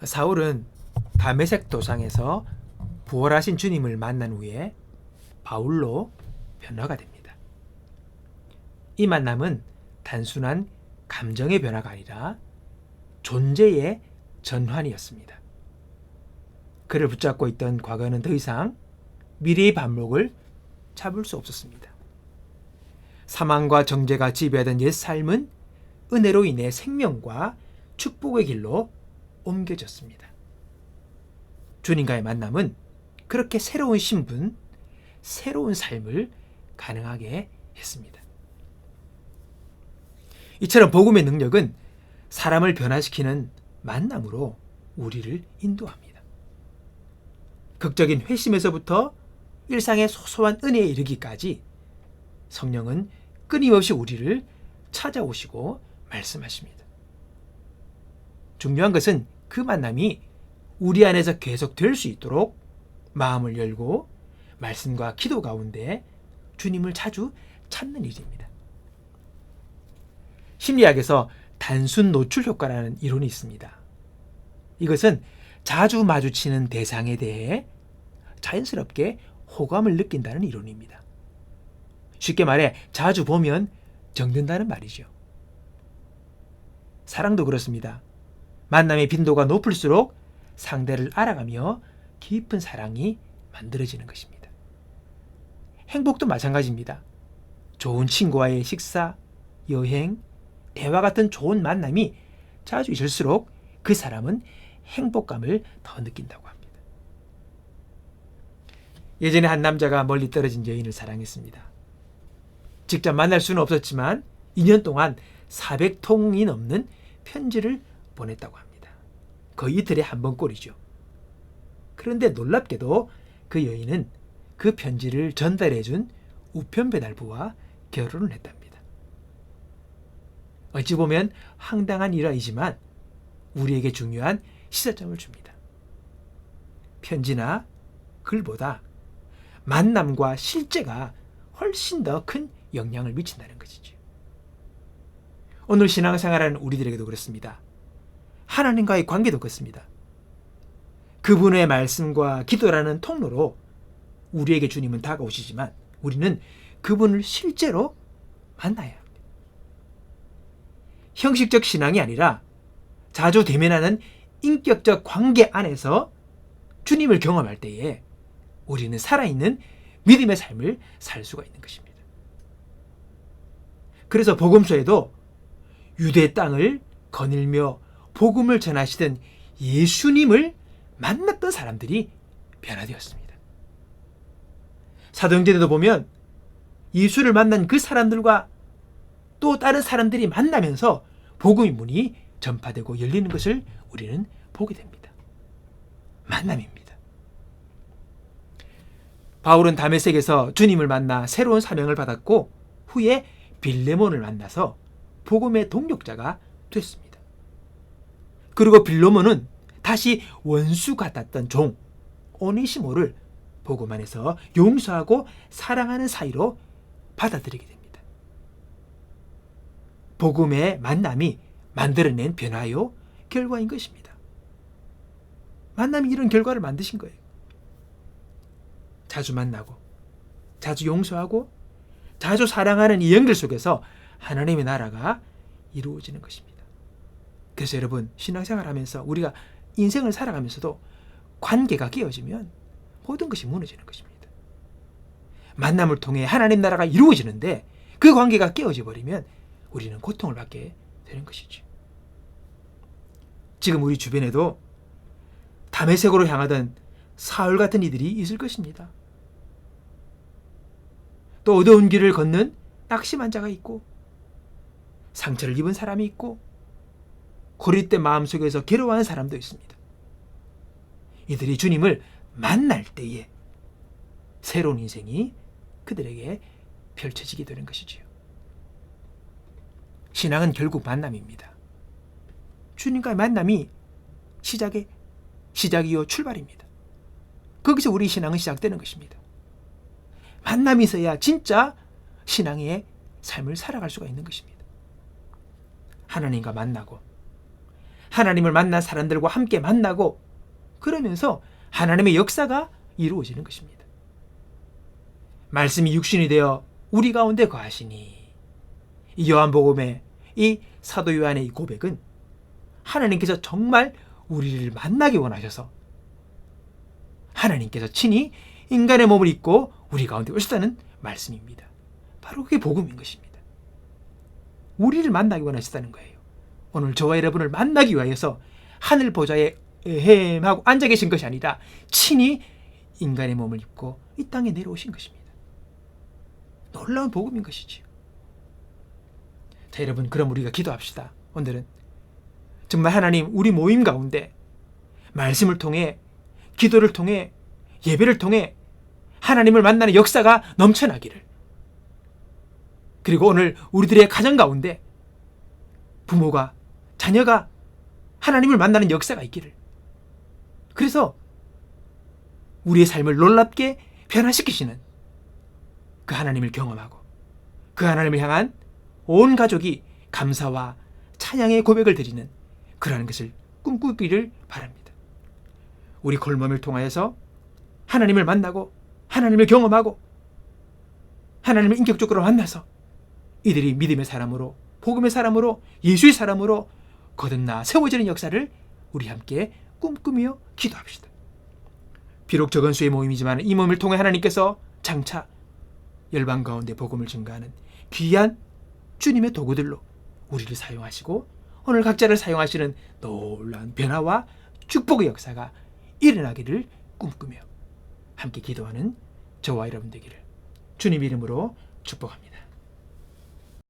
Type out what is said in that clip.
사울은 다메섹 도상에서 부활하신 주님을 만난 후에 바울로 변화가 됩니다. 이 만남은 단순한 감정의 변화가 아니라 존재의 전환이었습니다. 그를 붙잡고 있던 과거는 더 이상 미래의 반목을 잡을 수 없었습니다. 사망과 정죄가 지배하던 옛 삶은 은혜로 인해 생명과 축복의 길로 옮겨졌습니다. 주님과의 만남은 그렇게 새로운 신분, 새로운 삶을 가능하게 했습니다. 이처럼 복음의 능력은 사람을 변화시키는 만남으로 우리를 인도합니다. 극적인 회심에서부터 일상의 소소한 은혜에 이르기까지 성령은 끊임없이 우리를 찾아오시고 말씀하십니다. 중요한 것은 그 만남이 우리 안에서 계속 될 수 있도록 마음을 열고 말씀과 기도 가운데 주님을 자주 찾는 일입니다. 심리학에서 단순 노출 효과라는 이론이 있습니다. 이것은 자주 마주치는 대상에 대해 자연스럽게 호감을 느낀다는 이론입니다. 쉽게 말해 자주 보면 정든다는 말이죠. 사랑도 그렇습니다. 만남의 빈도가 높을수록 상대를 알아가며 깊은 사랑이 만들어지는 것입니다. 행복도 마찬가지입니다. 좋은 친구와의 식사, 여행, 대화 같은 좋은 만남이 자주 있을수록 그 사람은 행복감을 더 느낀다고 합니다. 예전에 한 남자가 멀리 떨어진 여인을 사랑했습니다. 직접 만날 수는 없었지만 2년 동안 400통이 넘는 편지를 보냈다고 합니다. 거의 이틀에 한 번꼴이죠. 그런데 놀랍게도 그 여인은 그 편지를 전달해준 우편배달부와 결혼을 했답니다. 어찌 보면 황당한 일화이지만 우리에게 중요한 시사점을 줍니다. 편지나 글보다 만남과 실제가 훨씬 더 큰 영향을 미친다는 것이죠. 오늘 신앙생활하는 우리들에게도 그렇습니다. 하나님과의 관계도 그렇습니다. 그분의 말씀과 기도라는 통로로 우리에게 주님은 다가오시지만 우리는 그분을 실제로 만나야 합니다. 형식적 신앙이 아니라 자주 대면하는 인격적 관계 안에서 주님을 경험할 때에 우리는 살아있는 믿음의 삶을 살 수가 있는 것입니다. 그래서 복음서에도 유대 땅을 거닐며 복음을 전하시던 예수님을 만났던 사람들이 변화되었습니다. 사도행전에도 보면 예수를 만난 그 사람들과 또 다른 사람들이 만나면서 복음의 문이 전파되고 열리는 것을 우리는 보게 됩니다. 만남입니다. 바울은 다메섹에서 주님을 만나 새로운 사명을 받았고 후에 빌레몬을 만나서 복음의 동력자가 됐습니다. 그리고 빌레몬은 다시 원수 같았던 종 오네시모를 복음 안에서 용서하고 사랑하는 사이로 받아들이게 됩니다. 복음의 만남이 만들어낸 변화요 결과인 것입니다. 만남이 이런 결과를 만드신 거예요. 자주 만나고 자주 용서하고 자주 사랑하는 이 연결 속에서 하나님의 나라가 이루어지는 것입니다. 그래서 여러분 신앙생활 하면서 우리가 인생을 살아가면서도 관계가 깨어지면 모든 것이 무너지는 것입니다. 만남을 통해 하나님 나라가 이루어지는데 그 관계가 깨어져 버리면 우리는 고통을 받게 되는 것이죠. 지금 우리 주변에도 다메섹으로 향하던 사울 같은 이들이 있을 것입니다. 또 어두운 길을 걷는 낙심한 자가 있고 상처를 입은 사람이 있고 고립된 마음속에서 괴로워하는 사람도 있습니다. 이들이 주님을 만날 때에 새로운 인생이 그들에게 펼쳐지게 되는 것이지요. 신앙은 만남입니다. 주님과의 만남이 시작이요 출발입니다. 거기서 우리 신앙은 시작되는 것입니다. 만남이 있어야 진짜 신앙의 삶을 살아갈 수가 있는 것입니다. 하나님과 만나고 하나님을 만난 사람들과 함께 만나고 그러면서 하나님의 역사가 이루어지는 것입니다. 말씀이 육신이 되어 우리 가운데 거하시니, 이 요한복음의 이 사도 요한의 이 고백은 하나님께서 정말 우리를 만나기 원하셔서 하나님께서 친히 인간의 몸을 입고 우리 가운데 오셨다는 말씀입니다. 바로 그게 복음인 것입니다. 우리를 만나기 원하셨다는 거예요. 오늘 저와 여러분을 만나기 위하여서 하늘 보좌에 헤엄하고 앉아 계신 것이 아니라 친히 인간의 몸을 입고 이 땅에 내려오신 것입니다. 놀라운 복음인 것이지요. 자, 여러분, 그럼 우리가 기도합시다. 오늘은 정말 하나님, 우리 모임 가운데 말씀을 통해, 기도를 통해, 예배를 통해 하나님을 만나는 역사가 넘쳐나기를, 그리고 오늘 우리들의 가정 가운데 부모가, 자녀가 하나님을 만나는 역사가 있기를, 그래서 우리의 삶을 놀랍게 변화시키시는 그 하나님을 경험하고 그 하나님을 향한 온 가족이 감사와 찬양의 고백을 드리는 그러한 것을 꿈꾸기를 바랍니다. 우리 골몸을 통하여서 하나님을 만나고 하나님을 경험하고 하나님을 인격적으로 만나서 이들이 믿음의 사람으로, 복음의 사람으로, 예수의 사람으로 거듭나 세워지는 역사를 우리 함께 꿈꾸며 기도합시다. 비록 적은 수의 모임이지만 이 모임을 통해 하나님께서 장차 열방 가운데 복음을 증가하는 귀한 주님의 도구들로 우리를 사용하시고 오늘 각자를 사용하시는 놀라운 변화와 축복의 역사가 일어나기를 꿈꾸며 함께 기도하는 저와 여러분 되기를 주님 이름으로 축복합니다.